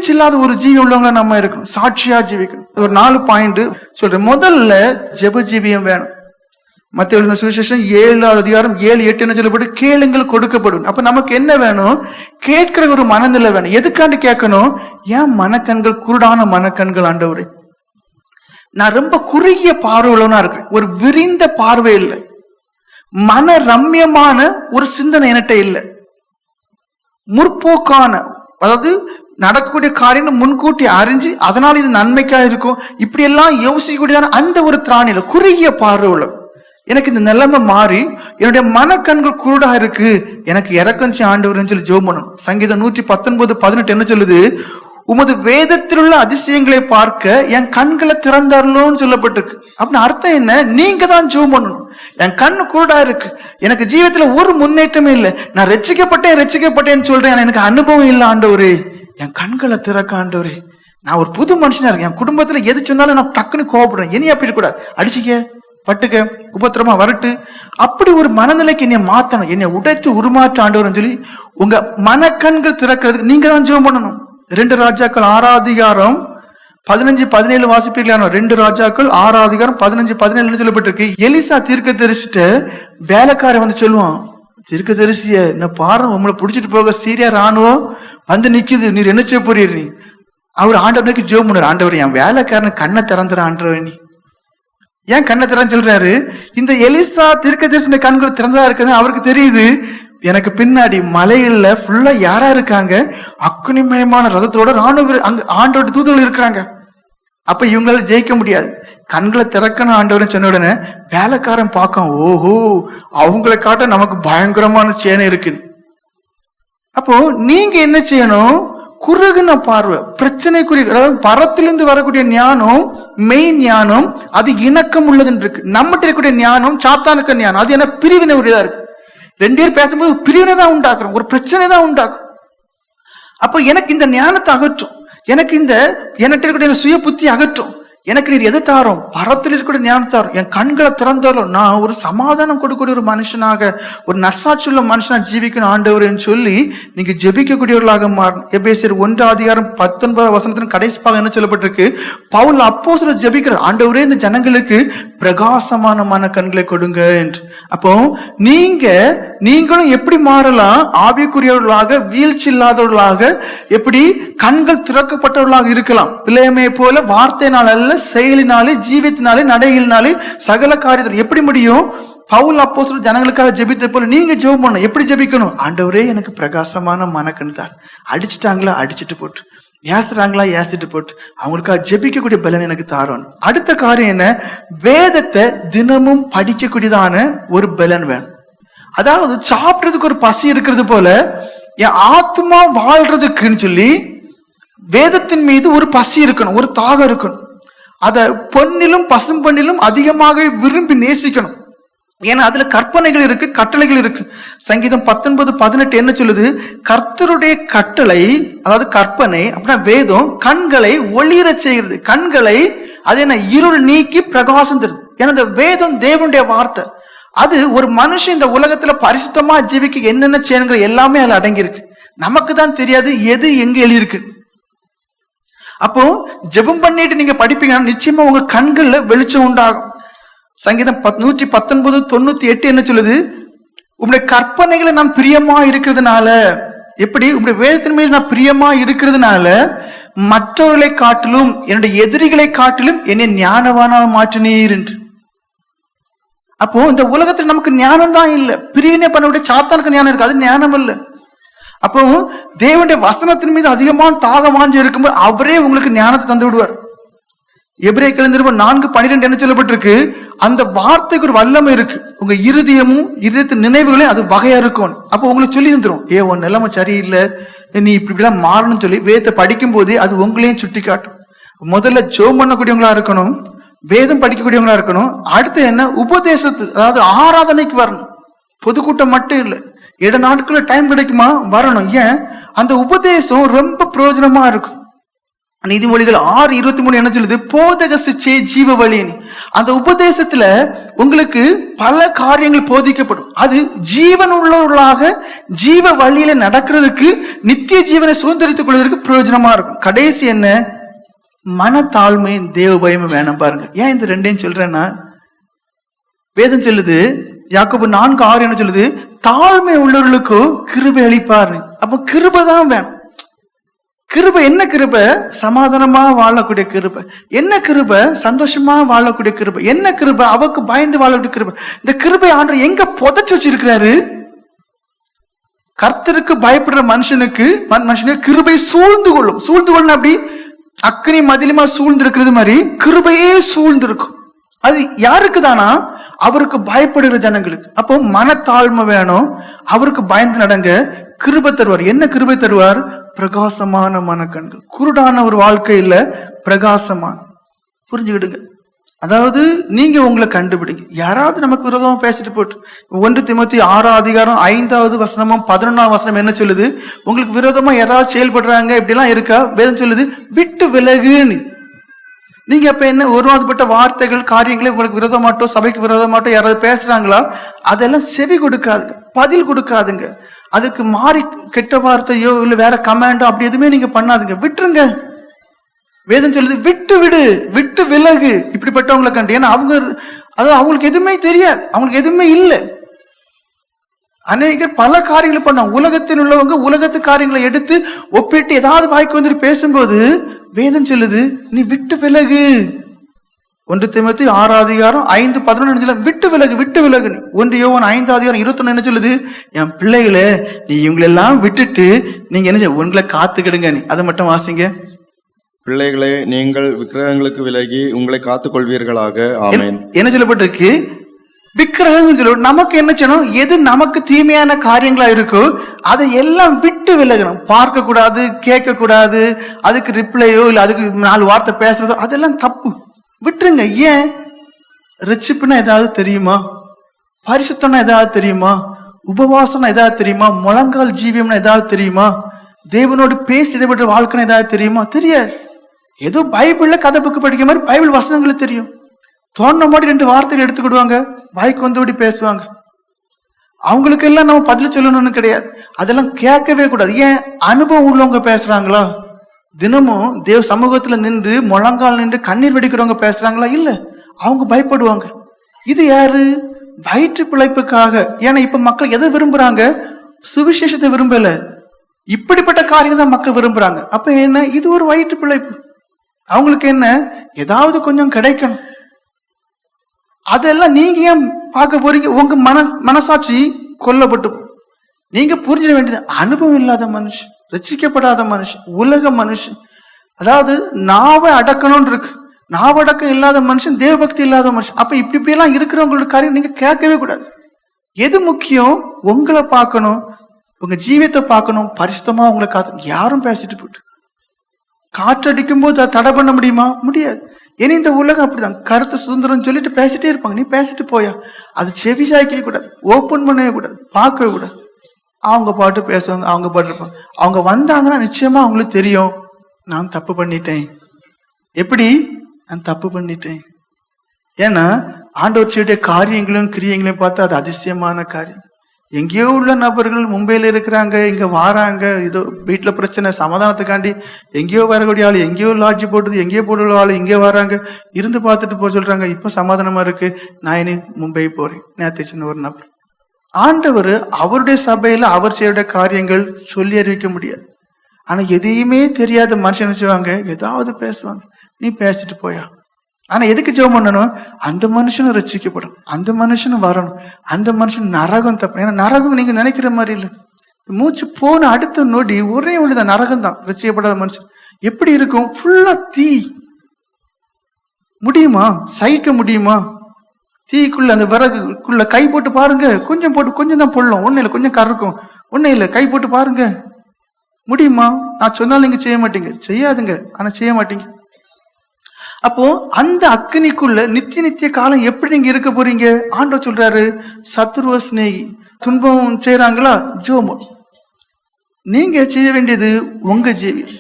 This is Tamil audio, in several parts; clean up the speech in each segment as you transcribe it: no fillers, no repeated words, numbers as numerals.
வீழ்ச்சி இல்லாத ஒரு ஜீவி உள்ளவங்கள நம்ம இருக்கணும், சாட்சியா ஜீவிக்கணும். ஒரு 4 பாயிண்ட் சொல்றேன். முதல்ல ஜெப ஜீவியம் வேணும். மத்தேயு எழுதின சுவிசேஷம் 7வது அதிகாரம் 7-8 என்ன சொல்லப்பட்டு, கேளுங்கள் கொடுக்கப்படும். அப்ப நமக்கு என்ன வேணும்? கேட்கிற ஒரு மனநிலை வேணும். எதுக்காண்டு கேட்கணும்? ஏன் மனக்கண்கள் குருடான மனக்கண்கள் ஆண்டவரே, நான் ரொம்ப குறுகிய பார்வை உள்ளவனா இருக்கேன், ஒரு விரிந்த பார்வை இல்லை, மன ரம்யமான ஒரு சிந்தனை என்கிட்ட இல்லை, முற்போக்கான, அதாவது நடக்கக்கூடிய காரியம் முன்கூட்டி அறிஞ்சு அதனால இது நன்மைக்கா இருக்கும் இப்படி எல்லாம் யோசிக்கக்கூடியதான அந்த ஒரு திராணியில குறுகிய பார்வை உள்ள எனக்கு இந்த நிலைமை மாறி என்னுடைய மனக்கண்கள் குருடா இருக்கு, எனக்கு இறக்கஞ்சி ஆண்டவர்னு சொல்லி ஜெபம் பண்ணணும். சங்கீதம் 119:18 என்ன சொல்லுது? உமது வேதத்தில் உள்ள அதிசயங்களை பார்க்க என் கண்களை திறந்தாரலோன்னு சொல்லப்பட்டிருக்கு. அப்படின்னு அர்த்தம் என்ன? நீங்க தான் ஜெபம் பண்ணணும். என் கண்ணு குருடா இருக்கு, எனக்கு ஜீவிதத்துல ஒரு முன்னேற்றமே இல்லை, நான் ரட்சிக்கப்பட்டேன்னு சொல்றேன், எனக்கு அனுபவம் இல்லை ஆண்டவரே, என் கண்களை திறக்க ஆண்டவரே, நான் ஒரு புது மனுஷனா இருக்கேன், என் குடும்பத்துல எது சொன்னாலும் நான் டக்குன்னு கோவப்படுறேன், இனி அப்படி இருக்கக்கூடாது, அடிச்சுக்க பட்டுக்க உபத்திரமா வரட்டு, அப்படி ஒரு மனநிலைக்கு என்னை மாத்தணும், என்னை உடைத்து உருமாற்ற ஆண்டவர்னு சொல்லி உங்க மனக்கண்கள் திறக்கிறதுக்கு நீங்க தான் ஜெபம் பண்ணணும். 2 ராஜாக்கள் 6வது அதிகாரம் 15-17 வாசிப்பீர்களான 2 ராஜாக்கள் 6வது அதிகாரம் 15-17 சொல்லப்பட்டிருக்கு. எலிசா தீர்க்கதரிசிட்ட வேலைக்காரன் வந்து சொல்லுவான், தீர்க்கதரிசிய என்ன பாரு, உங்களை பிடிச்சிட்டு போக சீரியா ராணுவம் வந்து நிக்குது, நீர் என்ன செய்ய போறீர்? நீ அவர் ஆண்டவனுக்கு ஜெபம் பண்ணார், ஆண்டவர் என் வேலைக்காரன் கண்ணை திறந்துற ஆண்டவர், நீ ஏன் கண்ணை திறந்து சொல்றாரு? இந்த எலிசா தீர்க்கதரிசி கண்கள் திறந்ததா இருக்குன்னு அவருக்கு தெரியுது, எனக்கு பின்னாடி மலையில ஃபுல்லா யாரா இருக்காங்க, அக்னிமயமான ரதத்தோட ராணுவ அங்க ஆண்டோட தூதர்கள் இருக்கிறாங்க, அப்ப இவங்களால ஜெயிக்க முடியாது, கண்களை திறக்கணும் ஆண்டவர்னு சொன்ன உடனே வேலைக்காரன் பார்க்க, ஓஹோ அவங்களை காட்ட நமக்கு பயங்கரமான சேனை இருக்கு. அப்போ நீங்க என்ன செய்யணும்? குறுகுன பார்வை, பிரச்சனைக்குரிய, அதாவது பரத்திலிருந்து வரக்கூடிய ஞானம் மெயின் ஞானம், அது இணக்கம் உள்ளதுன்னு இருக்கு. நம்மகிட்ட இருக்கக்கூடிய ஞானம் சாத்தானுக்கு ஞானம், அது என்ன பிரிவினை உரியதா இருக்கு. 2 பேர் பேசும்போது பிரிவினை தான் உண்டாக்குறோம், ஒரு பிரச்சனை தான் உண்டாக்கும். அப்போ எனக்கு இந்த ஞானத்தை அகற்றும், எனக்கு இந்த என்கிட்ட இருக்கக்கூடிய சுய புத்தி அகற்றும், எனக்கு நீர் எதை தாரோம்? பரத்தில் இருக்கக்கூடிய ஞானம் தாரோம், என் கண்களை திறந்தாலும் நான் ஒரு சமாதானம் கொடுக்கக்கூடிய ஒரு மனுஷனாக, ஒரு நற்சாட்சி உள்ள மனுஷனா ஜீவிக்கணும் ஆண்டவர்னு சொல்லி நீங்க ஜெபிக்கக்கூடியவர்களாக மாறணும். எபேசியர் 1 அதிகாரம் 19 கடைசி பாகம் என்ன சொல்லப்பட்டிருக்கு? பவுல் அப்போஸ்தலர் ஜெபிக்கிறார், ஆண்டவரே இந்த ஜனங்களுக்கு பிரகாசமான மன கண்களை கொடுங்க என்று. அப்போ நீங்களும் எப்படி மாறலாம்? ஆவிக்குரியவர்களாக, வீழ்ச்சி இல்லாதவர்களாக, எப்படி கண்கள் திறக்கப்பட்டவர்களாக இருக்கலாம். பிள்ளையமே போல வார்த்தையினால் அல்ல, செயலினாலே, ஜீவித்தினாலே, நடைகளினாலே, சகல காரியத்தில் எப்படி முடியும்? பவுல் அப்போஸ்தலர் ஜனங்களுக்காக ஜெபித்த போல நீங்க ஜெபம் பண்ணணும். எப்படி ஜெபிக்கணும்? ஆண்டவரே எனக்கு பிரகாசமான மனக்கண் தான், அடிச்சுட்டாங்களா அடிச்சுட்டு போட்டு, ஏசுறாங்களா ஏசிட்டு போட்டு, அவங்களுக்காக ஜெபிக்கக்கூடிய பலன் எனக்கு தாரோம். அடுத்த காரியம் என்ன? வேதத்தை தினமும் படிக்கக்கூடியதான ஒரு பலன் வேணும். அதாவது சாப்பிட்றதுக்கு ஒரு பசி இருக்கிறது போல என் ஆத்மா வாழ்றதுக்குன்னு சொல்லி வேதத்தின் மீது ஒரு பசி இருக்கணும், ஒரு தாகம் இருக்கணும். அதை பொன்னிலும் பசும் பொன்னிலும் அதிகமாக விரும்பி நேசிக்கணும். ஏன்னா அதுல கற்பனைகள் இருக்கு, கட்டளைகள் இருக்கு. சங்கீதம் 19:18 என்ன சொல்லுது? கர்த்தருடைய கட்டளை, அதாவது கற்பனை அப்படின்னா வேதம் கண்களை ஒளிர செய்கிறது, கண்களை அது என்ன இருள் நீக்கி பிரகாசம் தருது. ஏன்னா இந்த வேதம் தேவனுடைய வார்த்தை, அது ஒரு மனுஷன் இந்த உலகத்துல பரிசுத்தமா ஜீவிக்க என்னென்ன செய்யணுங்கிற எல்லாமே அதுல அடங்கியிருக்கு. நமக்கு தான் தெரியாது எது எங்க எழுதியிருக்கு. அப்போ ஜெபம் பண்ணிட்டு நீங்க படிப்பீங்கன்னா நிச்சயமா உங்க கண்கள்ல வெளிச்சம் உண்டாகும். சங்கீதம் 119:98 என்ன சொல்லுது? உங்களுடைய கற்பனைகளை நான் பிரியமா இருக்கிறதுனால, எப்படி உங்களுடைய வேதத்தின் மீது நான் பிரியமா இருக்கிறதுனால மற்றவர்களை காட்டிலும் என்னுடைய எதிரிகளை காட்டிலும் என்னை ஞானவானா மாற்றினீர் என்று. அப்போ இந்த உலகத்தில் நமக்கு ஞானம் தான் இல்லை, பிரிவினை பண்ணக்கூடிய சாத்தானுக்கு ஞானம் இருக்கு, அது ஞானம் இல்லை. அப்போ தேவனுடைய வசனத்தின் மீது அதிகமான தாகமாஞ்சு இருக்கும்போது அவரே உங்களுக்கு ஞானத்தை தந்து விடுவார். எபிரேயர் 4:12 என்ன சொல்லப்பட்டிருக்கு? அந்த வார்த்தைக்கு ஒரு வல்லமை இருக்கு, உங்க இருதயமும் இருதயத்தின் நினைவுகளையும் அது வகையா இருக்கும். அப்போ உங்களுக்கு சொல்லி தந்துடும், உன் நிலைமை சரியில்லை, நீ இப்படிலாம் மாறணும்னு சொல்லி வேதத்தை படிக்கும் போதே அது உங்களையும் சுட்டி காட்டும். முதல்ல ஜெபம் பண்ணக்கூடியவங்களா இருக்கணும், வேதம் படிக்கக்கூடியவங்களா இருக்கணும். அடுத்து என்ன? உபதேசத்து, அதாவது ஆராதனைக்கு வரணும். பொதுக்கூட்டம் மட்டும் இல்லை, 7 நாட்கள டைம் கிடைக்குமா? வரணும். ஏன்? அந்த உபதேசம் ரொம்ப பிரயோஜனமா இருக்கும். நீதிமொழிகள் 6:23 என்ன சொல்லுது? போதக சிச்சை ஜீவ வழின்னு. அந்த உபதேசத்துல உங்களுக்கு பல காரியங்கள் போதிக்கப்படும். அது ஜீவன் உள்ளவர்களாக ஜீவ வழியில நடக்கிறதுக்கு, நித்திய ஜீவனை சுதந்திரித்துக் கொள்வதற்கு பிரயோஜனமா இருக்கும். கடைசி என்ன? மனத்தாழ்மை, தேவ பயமும் வேணும். பாருங்க, ஏன் இந்த ரெண்டையும் சொல்றேன்னா, வேதம் சொல்லுது, யாக்கோபு 4:6 என்ன சொல்லுது? தாழ்மை உள்ளவர்களுக்கு கிருபை அளிப்பாரு. அப்ப கிருபை தான் வேணும். கிருபை என்ன கிருபை? சமாதானமா வாழக்கூடிய கிருபை. என்ன கிருபை? சந்தோஷமா வாழக்கூடிய கிருபை. என்ன கிருபை? அவருக்கு பயந்து வாழக்கூடிய கிருபை. இந்த கிருபை ஆண்டவர் எங்க புதைச்சு வச்சிருக்கிறாரு? கர்த்தருக்கு பயப்படுற மனுஷனுக்கு கிருபை சூழ்ந்து கொள்ளும். சூழ்ந்து கொள்ளும் அப்படி அக்கினி மதிலுமா சூழ்ந்து இருக்கிறது மாதிரி கிருபையே சூழ்ந்து இருக்கும். அது யாருக்கு தானா? அவருக்கு பயப்படுகிற ஜனங்களுக்கு. அப்போ மனத்தாழ்மை வேணும். அவருக்கு பயந்து நடங்க. கிருபை தருவார். என்ன கிருபை தருவார்? பிரகாசமான மனக்கண்கள். குருடான ஒரு வாழ்க்கை இல்ல, பிரகாசமான. புரிஞ்சுக்கிடுங்க. அதாவது நீங்க உங்களை கண்டுபிடிங்க. யாராவது நமக்கு விரோதமா பேசிட்டு போட்டு. 1 தீமோத்தேயு 6:5 11 என்ன சொல்லுது? உங்களுக்கு விரோதமா யாராவது செயல்படுறாங்க, இப்படி எல்லாம் இருக்கா? வேதம் சொல்லுது, விட்டு விலகுன்னு. நீங்க அப்ப என்ன, ஒருவாதப்பட்ட வார்த்தைகள், காரியங்களே உங்களுக்கு விரோதமாட்டோ, சபைக்கு விரோதமாட்டோ யாராவது பேசுறாங்களா, அதெல்லாம் செவி கொடுக்காதுங்க, பதில் கொடுக்காதுங்க. அதுக்கு மாறி கெட்ட வார்த்தையோ இல்ல வேற கமெண்டோ அப்படி எதுவுமே நீங்க பண்ணாதுங்க, விட்டுருங்க. வேதம் சொல்லுது, விட்டு விடு, விட்டு விலகு இப்படிப்பட்டவங்களை கண்டு. ஏன்னா அவங்களுக்கு எதுவுமே தெரியாது, அவங்களுக்கு எதுவுமே இல்லை. அநேகர் பல காரியங்களை பண்ணாங்க. உலகத்தில் உள்ளவங்க உலகத்து காரியங்களை எடுத்து ஒப்பிட்டு ஏதாவது வாய்க்கு வந்துட்டு பேசும்போது வேதம் சொல்லுது, நீ விட்டு விலகு. 1 தீமோத்தேயு 6:5-11 விட்டு விலகு, விட்டு விலகு. 1 யோவான் 5:21 என்ன சொல்லுது? என் பிள்ளைகளே, நீ இவங்களெல்லாம் விட்டுட்டு நீங்க என்ன உங்களை காத்துக்கிடுங்க. நீ அதை மட்டும் வாசிங்க. பிள்ளைகளே, நீங்கள் விக்கிரகங்களுக்கு விலகி உங்களை காத்துக் கொள்வீர்களாக. ஆமென். என்ன சொல்லப்பட்டிருக்கு? விக்கிரகங்கள் சொல்ல நமக்கு என்ன செய்யணும்? எது நமக்கு தீமையான காரியங்களா இருக்கோ அதை எல்லாம் விட்டு விலகணும். பார்க்க கூடாது, கேட்க கூடாது, அதுக்கு ரிப்ளையோ இல்ல அதுக்கு 4 வார்த்தை பேசுறதோ அதெல்லாம் தப்பு, விட்டுருங்க. ஏன்? ரட்சிப்புனா ஏதாவது தெரியுமா? பரிசுத்தம்னா ஏதாவது தெரியுமா? உபவாசம்னா ஏதாவது தெரியுமா? முழங்கால் ஜீவியம்னா ஏதாவது தெரியுமா? தேவனோடு பேசி இடப்பட்ட வாழ்க்கைன்னு ஏதாவது தெரியுமா? தெரியாது. ஏதோ பைபிள்ல கதை புக்கு படிக்க மாதிரி பைபிள் வசனங்களுக்கு தெரியும். தோணுன மாதிரி 2 வார்த்தைகள் எடுத்துக்கிடுவாங்க, வாய்க்கு வந்தபடி பேசுவாங்க. அவங்களுக்கு எல்லாம் நம்ம பதில் சொல்லணும்னு கிடையாது, அதெல்லாம் கேட்கவே கூடாது. ஏன்? அனுபவம் உள்ளவங்க பேசுறாங்களா? தினமும் தேவ சமூகத்துல நின்று முழங்கால் நின்று கண்ணீர் வெடிக்கிறவங்க பேசுறாங்களா? இல்ல, அவங்க பயப்படுவாங்க. இது யாரு? வயிற்று பிழைப்புக்காக. ஏன்னா இப்ப மக்கள் எதை விரும்புறாங்க? சுவிசேஷத்தை விரும்பல, இப்படிப்பட்ட காரியம் தான் மக்கள் விரும்புறாங்க. அப்ப என்ன? இது ஒரு வயிற்று பிழைப்பு. அவங்களுக்கு என்ன? ஏதாவது கொஞ்சம் கிடைக்கணும். அதெல்லாம் நீங்க ஏன் பார்க்க போறீங்க? உங்க மனசாட்சி கொல்லப்பட்டு. நீங்க புரிஞ்சிட வேண்டியது, அனுபவம் இல்லாத மனுஷன், ரசிக்கப்படாத மனுஷன், உலக மனுஷன், அதாவது நாவை அடக்கணும்னு இருக்கு. நாவடக்கம் இல்லாத மனுஷன், தேவபக்தி இல்லாத மனுஷன். அப்ப இப்படி எல்லாம் இருக்கிறவங்களோட காரியம் நீங்க கேட்கவே கூடாது. எது முக்கியம்? உங்களை பார்க்கணும், உங்க ஜீவியத்தை பார்க்கணும், பரிசுத்தமா உங்களை காத்து. யாரும் பேசிட்டு போட்டு காற்றடிக்கும் போது அதை தடை பண்ண முடியுமா? முடியாது. ஏன்னா இந்த உலகம் அப்படிதான், கருத்து சுதந்திரம் சொல்லிட்டு பேசிட்டே இருப்பாங்க. நீ பேசிட்டு போயா, அது செவி சாய்க்கவே கூடாது, ஓப்பன் பண்ணவே கூடாது, பார்க்கவே கூடாது. அவங்க பாட்டு பேசுவாங்க, அவங்க பாட்டு இருப்பாங்க. அவங்க வந்தாங்கன்னா நிச்சயமா அவங்களுக்கு தெரியும், நான் தப்பு பண்ணிட்டேன். எப்படி? நான் தப்பு பண்ணிட்டேன். ஏன்னா ஆண்டவர் செய்ய காரியங்களும் கிரியங்களையும் பார்த்தா அது அதிசயமான காரியம். எங்கேயோ உள்ள நபர்கள் மும்பையில இருக்கிறாங்க, இங்க வாராங்க, ஏதோ வீட்டுல பிரச்சனை, சமாதானத்துக்காண்டி எங்கேயோ வரக்கூடிய ஆள், எங்கேயோ லாட்ஜி போட்டுது, எங்கேயோ போடுற ஆள் இங்கே வராங்க, இருந்து பார்த்துட்டு போக சொல்றாங்க. இப்ப சமாதானமா இருக்கு, நான் இனி மும்பை போறேன். நேற்று சின்ன ஒரு நபர். ஆண்டவர் அவருடைய சபையில அவர் செய்ய காரியங்கள் சொல்லி அறிவிக்க முடியாது. ஆனா எதையுமே தெரியாத மனுஷன் நினைச்சுவாங்க, ஏதாவது பேசுவாங்க, நீ பேசிட்டு போயா. ஆனா எதுக்கு ஜெபம் பண்ணணும்? அந்த மனுஷனும் ரட்சிக்கப்படும், அந்த மனுஷனும் வரணும், அந்த மனுஷன் நரகம் தப்பு. ஏன்னா நரகம் நீங்க நினைக்கிற மாதிரி இல்லை. மூச்சு போன அடுத்த நொடி ஒரே ஒளிதான் நரகம் தான். ரட்சிக்கப்படாத மனுஷன் எப்படி இருக்கும்? ஃபுல்லா தீ. முடியுமா? சகிக்க முடியுமா? தீக்குள்ள அந்த விறகுக்குள்ள கை போட்டு பாருங்க, கொஞ்சம் போட்டு கொஞ்சம் தான் பொல்லும், ஒன்னும் இல்லை, கொஞ்சம் கருக்கும், ஒன்னும் இல்லை, கை போட்டு பாருங்க. முடியுமா? நான் சொன்னாலும் நீங்க செய்ய மாட்டீங்க, செய்யாதுங்க, ஆனா செய்ய மாட்டீங்க. அப்போ அந்த அக்கினிக்குள்ள நித்திய காலம் எப்படி நீங்க இருக்க போறீங்க? ஆண்டவர் சொல்றாரு, சத்துருவ சிநேகி. துன்பம் செய்யறாங்களா? ஜோமோ. நீங்க செய்ய வேண்டியது உங்க ஜீவியம்.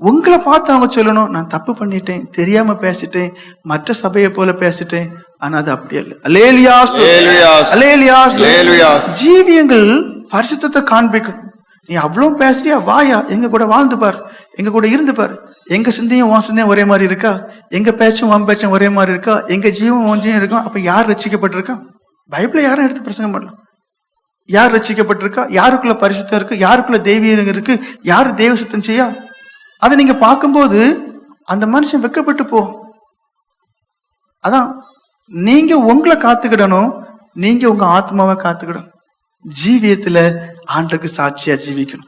உங்களை பார்த்து அவங்க சொல்லணும், நான் தப்பு பண்ணிட்டேன், தெரியாம பேசிட்டேன், மற்ற சபையை போல பேசிட்டேன். ஆனா அது அப்படி அல்ல. அல்லேலூயா ஸ்தோத்திரம். அல்லேலூயா ஸ்தோத்திரம். ஜீவியங்கள் பரிசுத்தத்தை காண்பிக்கணும். நீ அவ்வளவு பேசுறியா, வாயா, எங்க கூட வாழ்ந்து பார், எங்க கூட இருந்து பார். எங்க சிந்தையும் உன் சிந்தையும் ஒரே மாதிரி இருக்கா? எங்க பேச்சும் உன் பேச்சும் ஒரே மாதிரி இருக்கா? எங்க ஜீவம் உன் ஜீவம் இருக்கும். அப்ப யார் ரட்சிக்கப்பட்டிருக்கா? பைபிளை யாரும் எடுத்து பிரசங்கம் பண்ணலாம். யார் ரட்சிக்கப்பட்டிருக்கா? யாருக்குள்ள பரிசுத்தம் இருக்கு? யாருக்குள்ள தெய்வீகம் இருக்கு? யாரு தெய்வ சித்தம் செய்யா? அதை நீங்க பார்க்கும்போது அந்த மனுஷன் வெட்கப்பட்டு போ. அதான் நீங்க உங்களை காத்துக்கிடணும், நீங்க உங்க ஆத்மாவை காத்துக்கிடணும். ஜீவியத்துல ஆண்டருக்கு சாட்சியா ஜீவிக்கணும்.